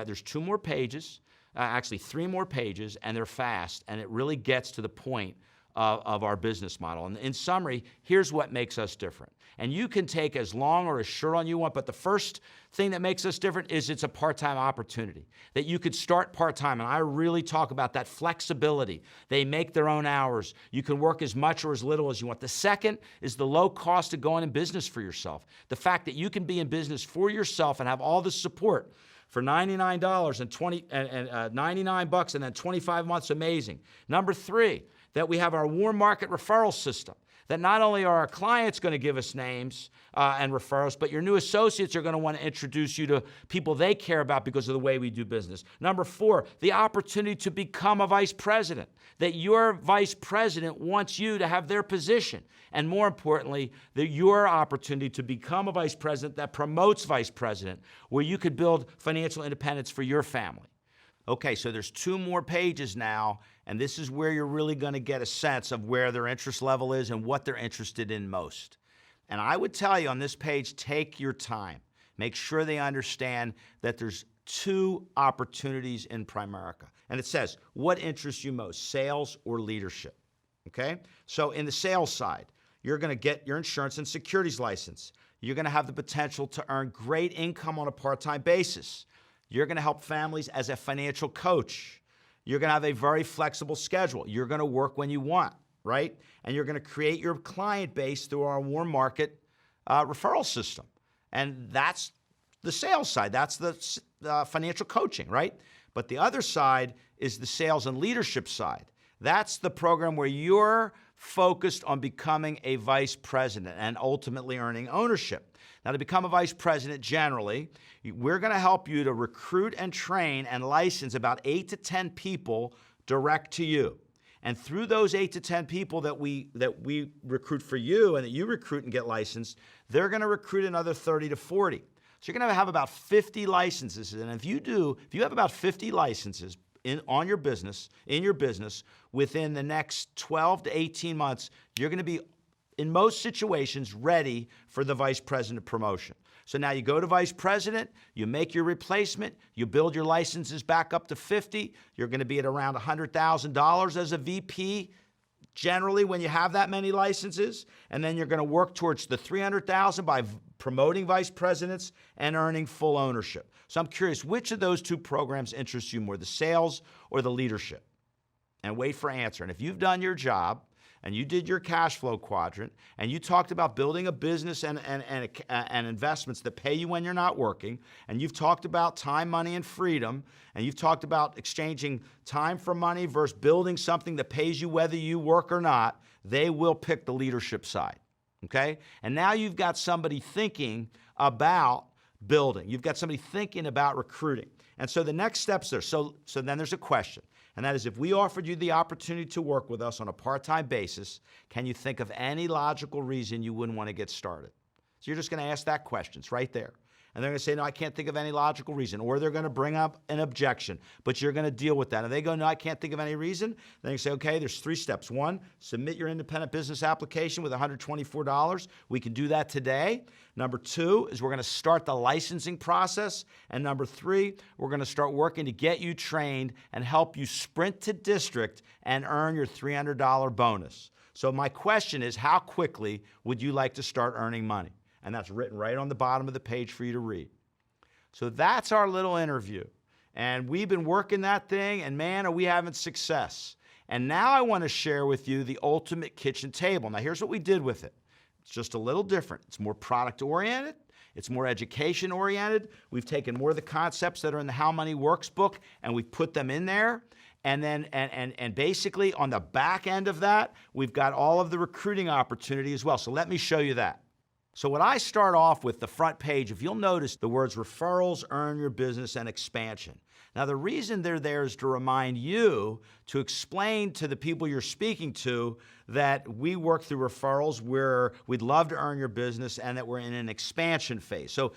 There's 2 more pages, actually 3 more pages, and they're fast, and it really gets to the point of our business model. And in summary, here's what makes us different. And you can take as long or as short on you want, but the first thing that makes us different is it's a part-time opportunity, that you could start part-time. And I really talk about that flexibility. They make their own hours. You can work as much or as little as you want. The second is the low cost of going in business for yourself. The fact that you can be in business for yourself and have all the support for $99 and 99 bucks and then 25 months, amazing. Number 3, that we have our warm market referral system, that not only are our clients going to give us names and referrals, but your new associates are going to want to introduce you to people they care about because of the way we do business. Number 4, the opportunity to become a vice president, that your vice president wants you to have their position. And more importantly, your opportunity to become a vice president that promotes vice president, where you could build financial independence for your family. Okay, so there's 2 more pages now, and this is where you're really going to get a sense of where their interest level is and what they're interested in most. And I would tell you on this page, take your time. Make sure they understand that there's 2 opportunities in Primerica. And it says, what interests you most, sales or leadership? Okay? So in the sales side, you're going to get your insurance and securities license. You're going to have the potential to earn great income on a part-time basis. You're going to help families as a financial coach. You're going to have a very flexible schedule. You're going to work when you want, right? And you're going to create your client base through our warm market referral system. And that's the sales side. That's the financial coaching, right? But the other side is the sales and leadership side. That's the program where you're focused on becoming a vice president and ultimately earning ownership. Now, to become a vice president, generally, we're going to help you to recruit and train and license about 8 to 10 people direct to you. And through those 8 to 10 people that we recruit for you and that you recruit and get licensed, they're going to recruit another 30 to 40. So you're going to have about 50 licenses. And if you have about 50 licenses in your business within the next 12 to 18 months, you're going to be, in most situations, ready for the vice president promotion. So now you go to vice president, you make your replacement, you build your licenses back up to 50. You're going to be at around $100,000 as a VP, generally, when you have that many licenses. And then you're going to work towards the $300,000 by promoting vice presidents and earning full ownership. So I'm curious, which of those 2 programs interests you more, the sales or the leadership? And wait for an answer. And if you've done your job, and you did your cash flow quadrant, and you talked about building a business and investments that pay you when you're not working, and you've talked about time, money, and freedom, and you've talked about exchanging time for money versus building something that pays you whether you work or not, they will pick the leadership side, okay? And now you've got somebody thinking about building. You've got somebody thinking about recruiting. And so the next steps there, so then there's a question. And that is, if we offered you the opportunity to work with us on a part-time basis, can you think of any logical reason you wouldn't want to get started? So you're just going to ask that question. It's right there. And they're going to say, no, I can't think of any logical reason. Or they're going to bring up an objection, but you're going to deal with that. And they go, no, I can't think of any reason. Then you say, okay, there's 3 steps. 1, submit your independent business application with $124. We can do that today. Number 2 is we're going to start the licensing process. And number 3, we're going to start working to get you trained and help you sprint to district and earn your $300 bonus. So my question is, how quickly would you like to start earning money? And that's written right on the bottom of the page for you to read. So that's our little interview. And we've been working that thing, and man, are we having success. And now I want to share with you the ultimate kitchen table. Now here's what we did with it. It's just a little different. It's more product-oriented. It's more education-oriented. We've taken more of the concepts that are in the How Money Works book, and we've put them in there. And then, and basically on the back end of that, we've got all of the recruiting opportunity as well. So let me show you that. So what I start off with, the front page, if you'll notice the words referrals, earn your business, and expansion. Now the reason they're there is to remind you, to explain to the people you're speaking to that we work through referrals, where we'd love to earn your business, and that we're in an expansion phase. So,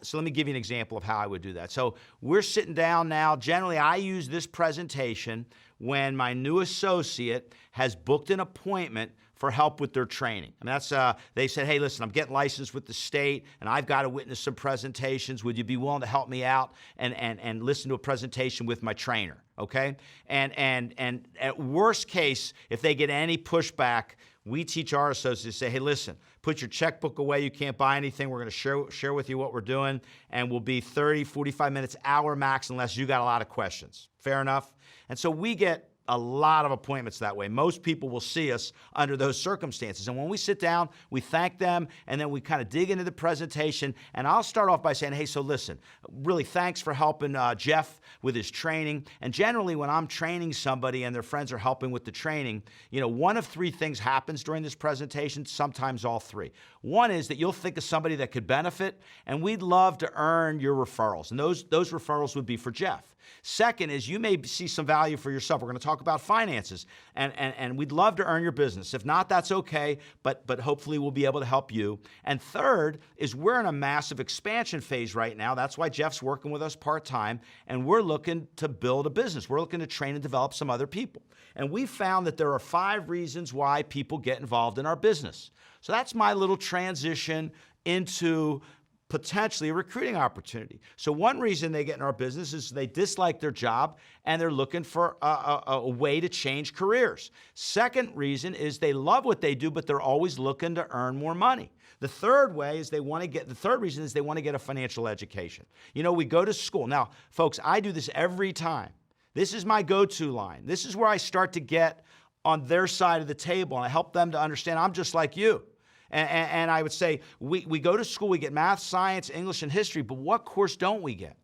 so let me give you an example of how I would do that. So we're sitting down now. Generally, I use this presentation when my new associate has booked an appointment for help with their training. I mean, that's, they said, hey, listen, I'm getting licensed with the state, and I've got to witness some presentations. Would you be willing to help me out and listen to a presentation with my trainer, okay? And at worst case, if they get any pushback, we teach our associates, say, hey, listen, put your checkbook away. You can't buy anything. We're going to share with you what we're doing, and we'll be 30, 45 minutes, hour max, unless you got a lot of questions. Fair enough? And so we get a lot of appointments that way. Most people will see us under those circumstances. And when we sit down, we thank them, and then we kind of dig into the presentation. And I'll start off by saying, hey, so listen, really thanks for helping Jeff with his training. And generally, when I'm training somebody and their friends are helping with the training, you know, one of 3 things happens during this presentation, sometimes all 3. One is that you'll think of somebody that could benefit, and we'd love to earn your referrals. And those referrals would be for Jeff. Second is you may see some value for yourself. We're going to talk about finances, and we'd love to earn your business. If not, that's okay, but hopefully we'll be able to help you. And third is we're in a massive expansion phase right now. That's why Jeff's working with us part-time, and we're looking to build a business. We're looking to train and develop some other people. And we found that there are 5 reasons why people get involved in our business. So that's my little transition into potentially a recruiting opportunity. So one reason they get in our business is they dislike their job and they're looking for a way to change careers. Second reason is they love what they do, but they're always looking to earn more money. The third reason is they want to get a financial education. You know, we go to school. Now, folks, I do this every time. This is my go-to line. This is where I start to get on their side of the table, and I help them to understand I'm just like you. And I would say, we go to school, we get math, science, English, and history, but what course don't we get?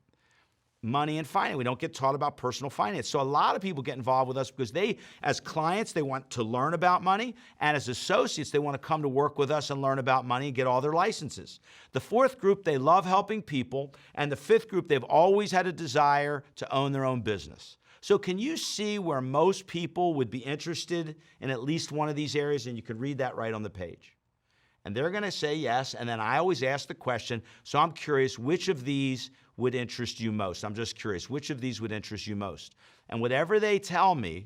Money and finance. We don't get taught about personal finance. So a lot of people get involved with us because they, as clients, they want to learn about money, and as associates, they want to come to work with us and learn about money and get all their licenses. The 4th group, they love helping people, and the 5th group, they've always had a desire to own their own business. So can you see where most people would be interested in at least one of these areas? And you can read that right on the page. And they're going to say yes, and then I always ask the question, so I'm curious, which of these would interest you most? I'm just curious, which of these would interest you most? And whatever they tell me,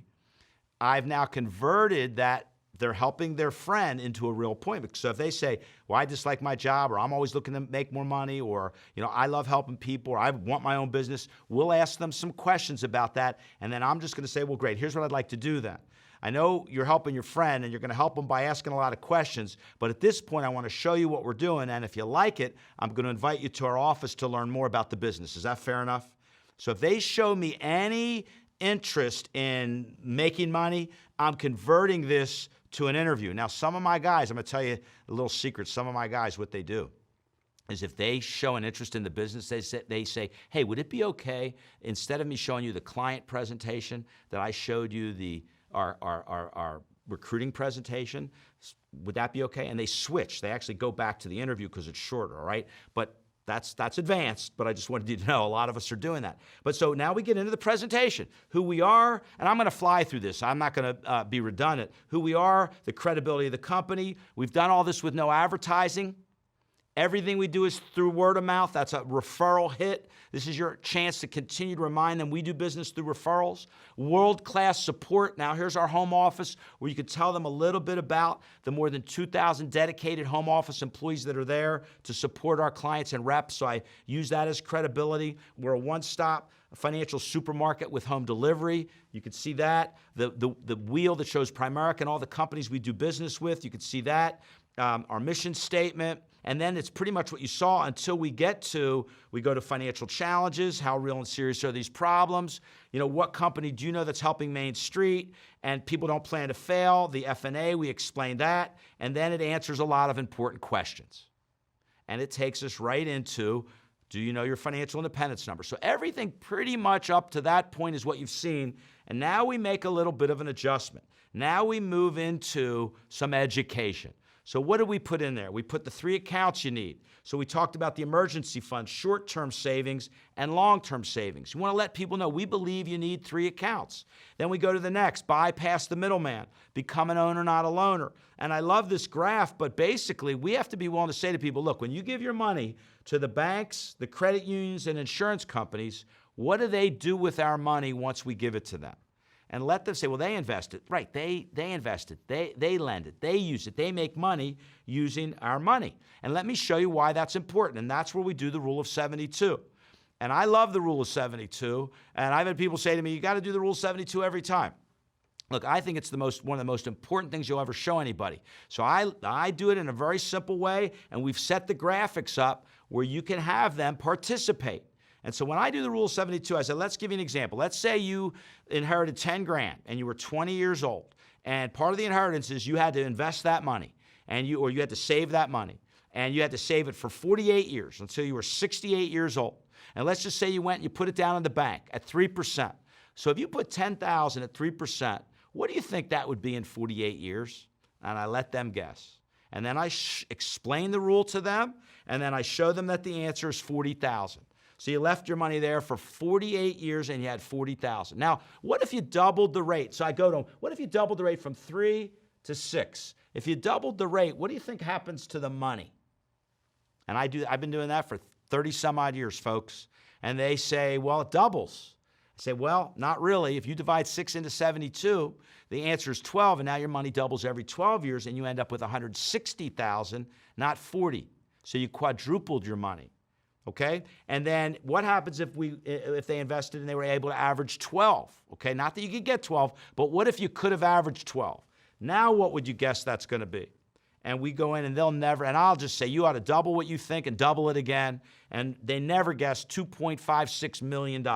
I've now converted that they're helping their friend into a real point. So if they say, well, I dislike my job, or I'm always looking to make more money, or, you know, I love helping people, or I want my own business, we'll ask them some questions about that, and then I'm just going to say, well, great, here's what I'd like to do then. I know you're helping your friend, and you're going to help them by asking a lot of questions, but at this point, I want to show you what we're doing, and if you like it, I'm going to invite you to our office to learn more about the business. Is that fair enough? So if they show me any interest in making money, I'm converting this to an interview. Now, some of my guys, I'm going to tell you a little secret, some of my guys, what they do is if they show an interest in the business, they say, hey, would it be okay, instead of me showing you the client presentation, that I showed you our recruiting presentation? Would that be okay? And they switch. They actually go back to the interview because it's shorter, all right? But that's advanced, but I just wanted you to know a lot of us are doing that. But so now we get into the presentation, who we are, and I'm going to fly through this. I'm not going to be redundant. Who we are, the credibility of the company. We've done all this with no advertising, Everything we do is through word of mouth. That's a referral hit. This is your chance to continue to remind them we do business through referrals. World-class support. Now here's our home office where you can tell them a little bit about the more than 2,000 dedicated home office employees that are there to support our clients and reps. So I use that as credibility. We're a one-stop financial supermarket with home delivery. You can see that. The wheel that shows Primerica and all the companies we do business with, you can see that. Our mission statement. And then it's pretty much what you saw until we go to financial challenges. How real and serious are these problems? You know, what company do you know that's helping Main Street? And people don't plan to fail. The F&A, we explain that. And then it answers a lot of important questions. And it takes us right into, do you know your financial independence number? So everything pretty much up to that point is what you've seen. And now we make a little bit of an adjustment. Now we move into some education. So what do we put in there? We put the 3 accounts you need. So we talked about the emergency fund, short-term savings, and long-term savings. You want to let people know we believe you need 3 accounts. Then we go to the next, bypass the middleman, become an owner, not a loaner. And I love this graph, but basically we have to be willing to say to people, look, when you give your money to the banks, the credit unions, and insurance companies, what do they do with our money once we give it to them? And let them say, well, they invest it. Right, they invest it. They lend it. They use it. They make money using our money. And let me show you why that's important. And that's where we do the rule of 72. And I love the rule of 72. And I've had people say to me, you got to do the rule of 72 every time. Look, I think it's one of the most important things you'll ever show anybody. So I do it in a very simple way, and we've set the graphics up where you can have them participate. And so when I do the rule of 72, I said, let's give you an example. Let's say you inherited 10 grand and you were 20 years old. And part of the inheritance is you had to invest that money or you had to save that money. And you had to save it for 48 years until you were 68 years old. And let's just say you went and you put it down in the bank at 3%. So if you put $10,000 at 3%, what do you think that would be in 48 years? And I let them guess. And then I explain the rule to them, and then I show them that the answer is 40,000. So you left your money there for 48 years and you had 40,000. Now, what if you doubled the rate? So I go to them, what if you doubled the rate from 3 to 6? If you doubled the rate, what do you think happens to the money? And I've been doing that for 30 some odd years, folks. And they say, well, it doubles. I say, well, not really. If you divide 6 into 72, the answer is 12, and now your money doubles every 12 years, and you end up with 160,000, not 40. So you quadrupled your money. Okay, and then what happens if they invested and they were able to average 12? Okay, not that you could get 12, but what if you could have averaged 12? Now what would you guess that's going to be? And we go in and they'll never, and I'll just say you ought to double what you think and double it again, and they never guess $2.56 million.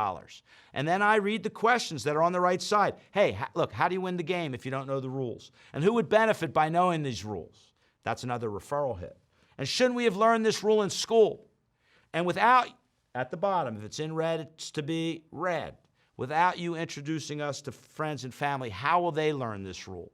And then I read the questions that are on the right side. Hey, look, how do you win the game if you don't know the rules? And who would benefit by knowing these rules? That's another referral hit. And shouldn't we have learned this rule in school? And without, at the bottom, if it's in red, it's to be read. Without you introducing us to friends and family, how will they learn this rule?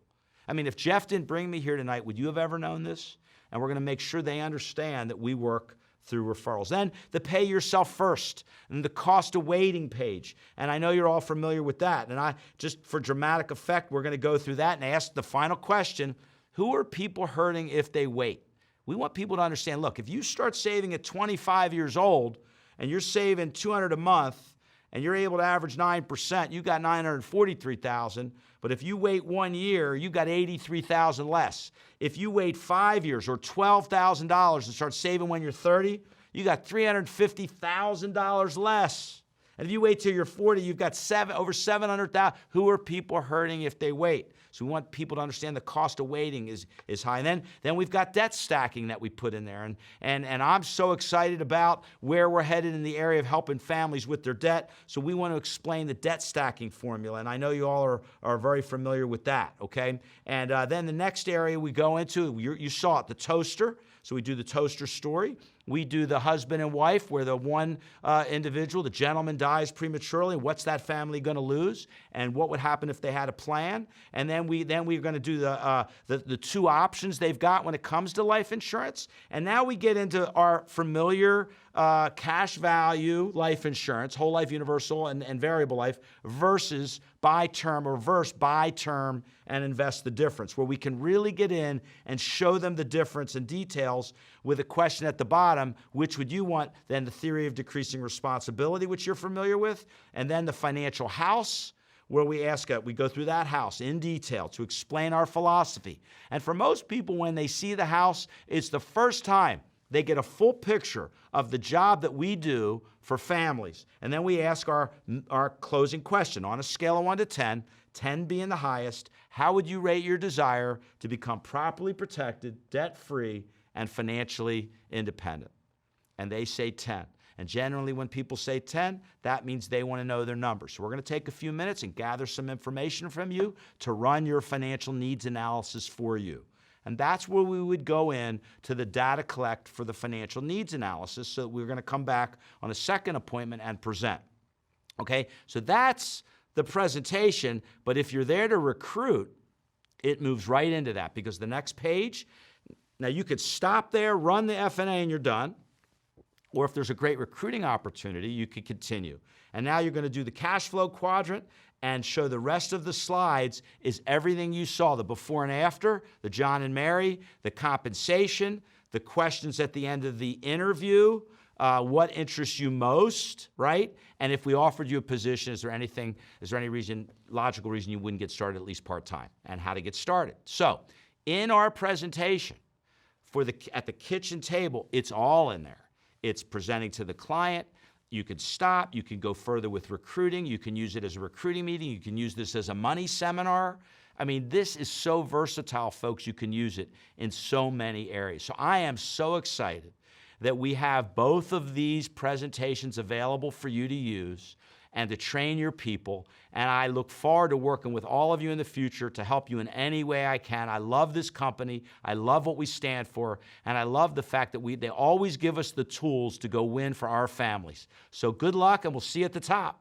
I mean, if Jeff didn't bring me here tonight, would you have ever known this? And we're going to make sure they understand that we work through referrals. Then the pay yourself first and the cost of waiting page. And I know you're all familiar with that. And just for dramatic effect, we're going to go through that and ask the final question, who are people hurting if they wait? We want people to understand, look, if you start saving at 25 years old and you're saving $200 a month and you're able to average 9%, you got $943,000. But if you wait 1 year, you got $83,000 less. If you wait 5 years or $12,000 and start saving when you're 30, you got $350,000 less. And if you wait till you're 40, you've got over $700,000. Who are people hurting if they wait? So we want people to understand the cost of waiting is high. And then we've got debt stacking that we put in there. And I'm so excited about where we're headed in the area of helping families with their debt. So we want to explain the debt stacking formula. And I know you all are very familiar with that, okay? And then the next area we go into, you saw it, the toaster. So we do the toaster story. We do the husband and wife where the one individual, the gentleman, dies prematurely. What's that family going to lose? And what would happen if they had a plan? And then we're going to do the two options they've got when it comes to life insurance. And now we get into our familiar cash value life insurance, whole life universal and variable life versus buy term or reverse buy term and invest the difference, where we can really get in and show them the difference and details with a question at the bottom, which would you want? Then the theory of decreasing responsibility, which you're familiar with, and then the financial house, where we go through that house in detail to explain our philosophy. And for most people, when they see the house, it's the first time they get a full picture of the job that we do for families. And then we ask our closing question on a scale of 1 to 10, 10 being the highest, how would you rate your desire to become properly protected, debt-free, and financially independent? And they say 10. And generally when people say 10, that means they want to know their numbers. So we're going to take a few minutes and gather some information from you to run your financial needs analysis for you. And that's where we would go in to the data collect for the financial needs analysis. So we're going to come back on a second appointment and present. Okay, so that's the presentation. But if you're there to recruit, it moves right into that, because the next page, now you could stop there, run the FNA, and you're done. Or if there's a great recruiting opportunity, you could continue. And now you're going to do the cash flow quadrant and show the rest of the slides is everything you saw, the before and after, the John and Mary, the compensation, the questions at the end of the interview, what interests you most, right? And if we offered you a position, is there any logical reason you wouldn't get started at least part-time, and how to get started. So in our presentation at the kitchen table, it's all in there. It's presenting to the client. You can stop. You can go further with recruiting. You can use it as a recruiting meeting. You can use this as a money seminar. I mean, this is so versatile, folks. You can use it in so many areas. So I am so excited that we have both of these presentations available for you to use and to train your people. And I look forward to working with all of you in the future to help you in any way I can. I love this company. I love what we stand for. And I love the fact that they always give us the tools to go win for our families. So good luck, and we'll see you at the top.